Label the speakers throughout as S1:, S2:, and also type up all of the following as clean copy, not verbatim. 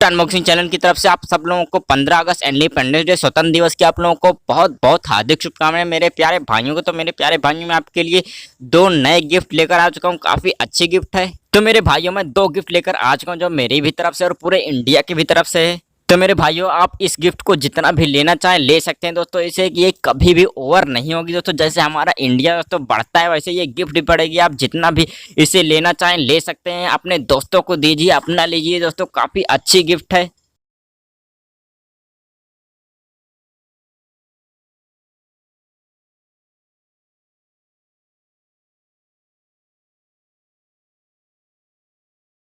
S1: Unboxing channel की तरफ से आप सब लोगों को 15 अगस्त इंडिपेंडेंस डे स्वतंत्र दिवस की आप लोगों को बहुत बहुत हार्दिक शुभकामनाएं मेरे प्यारे भाइयों को। तो मेरे प्यारे भाइयों, मैं आपके लिए दो नए गिफ्ट लेकर आ चुका हूं। काफी अच्छी गिफ्ट है। तो मेरे भाइयों, मैं दो गिफ्ट लेकर आ चुका हूं जो मेरी भी तरफ से और पूरे इंडिया की भी तरफ से है। तो मेरे भाइयों, आप इस गिफ्ट को जितना भी लेना चाहें ले सकते हैं दोस्तों। इसे ये कभी भी ओवर नहीं होगी दोस्तों। जैसे हमारा इंडिया दोस्तों बढ़ता है, वैसे ये गिफ्ट भी बढ़ेगी। आप जितना भी इसे लेना चाहें ले सकते हैं। अपने दोस्तों को दीजिए, अपना लीजिए दोस्तों। काफी अच्छी गिफ्ट है।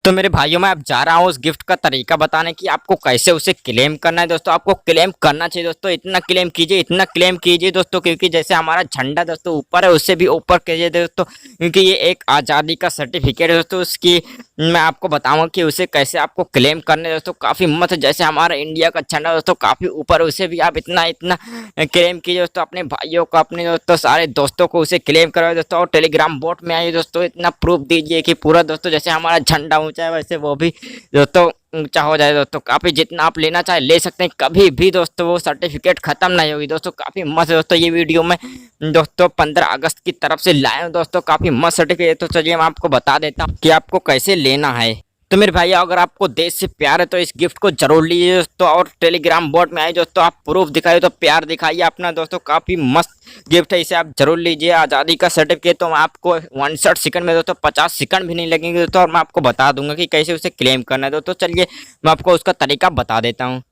S1: तो मेरे भाइयों, मैं अब जा रहा हूँ उस गिफ्ट का तरीका बताने की आपको कैसे उसे क्लेम करना है दोस्तों। आपको क्लेम करना चाहिए दोस्तों। इतना क्लेम कीजिए, इतना क्लेम कीजिए दोस्तों, क्योंकि जैसे हमारा झंडा दोस्तों ऊपर है, उससे भी ऊपर कीजिए दोस्तों, क्योंकि ये एक आज़ादी का सर्टिफिकेट है दोस्तों। उसकी मैं आपको बताऊंगा कि उसे कैसे आपको क्लेम करने दोस्तों। काफ़ी मस्त, जैसे हमारा इंडिया का झंडा दोस्तों काफ़ी ऊपर, उसे भी आप इतना इतना क्लेम कीजिए दोस्तों। अपने भाइयों को, अपने दोस्तों सारे दोस्तों को उसे क्लेम करवाए दोस्तों। और टेलीग्राम बोट में आइए दोस्तों। इतना प्रूफ दीजिए कि पूरा दोस्तों जैसे हमारा झंडा ऊंचा है, वैसे वो भी दोस्तों ऊंचा हो जाए दोस्तों। काफ़ी जितना आप लेना चाहे ले सकते हैं। कभी भी दोस्तों वो सर्टिफिकेट खत्म नहीं होगी दोस्तों। काफ़ी मस्त दोस्तों। ये वीडियो में दोस्तों 15 अगस्त की तरफ से लाए हूं दोस्तों। काफ़ी मस्त सर्टिफिकेट। तो चलिए मैं आपको बता देता हूँ कि आपको कैसे लेना है। तो मेरे भाई, अगर आपको देश से प्यार है तो इस गिफ्ट को जरूर लीजिए दोस्तों। और टेलीग्राम बोट में आए दोस्तों, आप प्रूफ दिखाइए तो प्यार दिखाइए अपना दोस्तों। काफ़ी मस्त गिफ्ट है, इसे आप जरूर लीजिए। आज़ादी का सर्टिफिकेट तो आपको 61 सेकंड में दोस्तों, 50 सेकंड भी नहीं लगेंगे दोस्तों। और मैं आपको बता दूंगा कि कैसे उसे क्लेम करना है दोस्तों। चलिए मैं आपको उसका तरीका बता देता हूँ।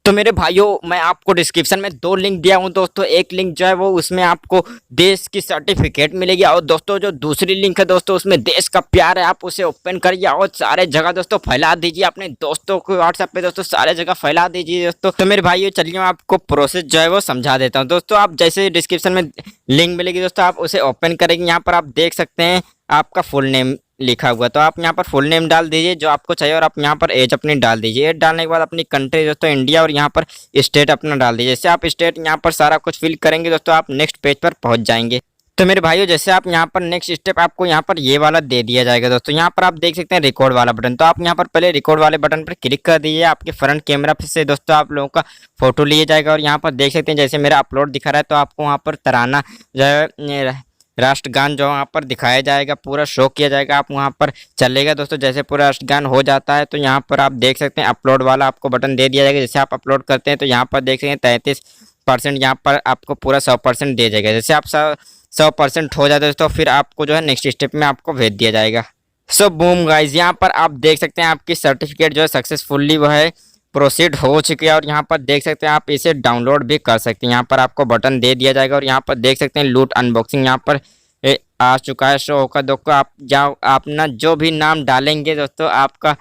S1: तो मेरे भाइयों, मैं आपको डिस्क्रिप्शन में दो लिंक दिया हूँ दोस्तों। एक लिंक जो है वो उसमें आपको देश की सर्टिफिकेट मिलेगी, और दोस्तों जो दूसरी लिंक है दोस्तों उसमें देश का प्यार है। आप उसे ओपन करिए और सारे जगह दोस्तों फैला दीजिए। अपने दोस्तों को व्हाट्सएप पे दोस्तों सारे जगह फैला दीजिए दोस्तों। तो मेरे भाइयों, चलिए मैं आपको प्रोसेस जो है वो समझा देता हूँ दोस्तों। आप जैसे डिस्क्रिप्शन में लिंक मिलेगी दोस्तों, आप उसे ओपन करेंगे। यहाँ पर आप देख सकते हैं आपका फुल नेम लिखा हुआ, तो आप यहाँ पर फुल नेम डाल दीजिए जो आपको चाहिए। और आप यहाँ पर एज अपनी डाल दीजिए। एज डालने के बाद अपनी कंट्री दोस्तों इंडिया, और यहाँ पर स्टेट अपना डाल दीजिए। जैसे आप स्टेट यहाँ पर सारा कुछ फिल करेंगे दोस्तों, आप नेक्स्ट पेज पर पहुँच जाएंगे। तो मेरे भाइयों, जैसे आप यहाँ पर नेक्स्ट स्टेप आपको यहाँ पर ये वाला दे दिया जाएगा दोस्तों। यहाँ पर आप देख सकते हैं रिकॉर्ड वाला बटन, तो आप यहाँ पर पहले रिकॉर्ड वाले बटन पर क्लिक कर दीजिए। आपके फ्रंट कैमरा से दोस्तों आप लोगों का फोटो लिए जाएगा। और यहाँ पर देख सकते हैं जैसे मेरा अपलोड दिखा रहा है, तो आपको वहाँ पर तराना जो है राष्ट्रगान जो वहाँ पर दिखाया जाएगा, पूरा शो किया जाएगा। आप वहाँ पर चलेगा दोस्तों। जैसे पूरा राष्ट्रगान हो जाता है तो यहाँ पर आप देख सकते हैं अपलोड वाला आपको बटन दे दिया जाएगा। जैसे आप अपलोड करते हैं तो यहाँ पर देख सकते हैं 33% यहाँ पर आपको पूरा 100% दे जाएगा। जैसे आप 100% हो जाता है तो फिर आपको जो है नेक्स्ट स्टेप में आपको भेज दिया जाएगा। सो बूम गाइज, यहाँ पर आप देख सकते हैं आपकी सर्टिफिकेट जो है सक्सेसफुल्ली वो है प्रोसीड हो चुकी है। और यहाँ पर देख सकते हैं आप इसे डाउनलोड भी कर सकते हैं। यहाँ पर आपको बटन दे दिया जाएगा। और यहाँ पर देख सकते हैं लूट अनबॉक्सिंग यहाँ पर आ चुका है, शो होकर दोस्तों। आप जाओ, अपना जो भी नाम डालेंगे दोस्तों, आपका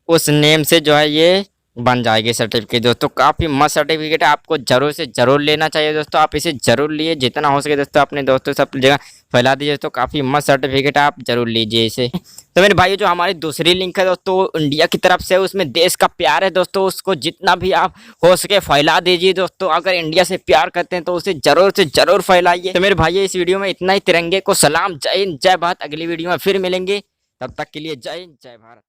S1: उस नेम से जो है ये बन जाएगी सर्टिफिकेट दोस्तों। काफ़ी मस्त सर्टिफिकेट है, आपको जरूर से जरूर लेना चाहिए दोस्तों। आप इसे जरूर लिए, जितना हो सके दोस्तों अपने दोस्तों सब जगह फैला दीजिए दोस्तों। काफ़ी मस्त सर्टिफिकेट है, आप जरूर लीजिए इसे। तो मेरे भाई, जो हमारी दूसरी लिंक है दोस्तों इंडिया की तरफ से, उसमें देश का प्यार है दोस्तों। उसको जितना भी आप हो सके फैला दीजिए दोस्तों। अगर इंडिया से प्यार करते हैं तो उसे जरूर से जरूर फैलाइए। तो मेरे भाई, इस वीडियो में इतना ही। तिरंगे को सलाम, जय हिंद, जय भारत। अगली वीडियो में फिर मिलेंगे, तब तक के लिए जय हिंद, जय भारत।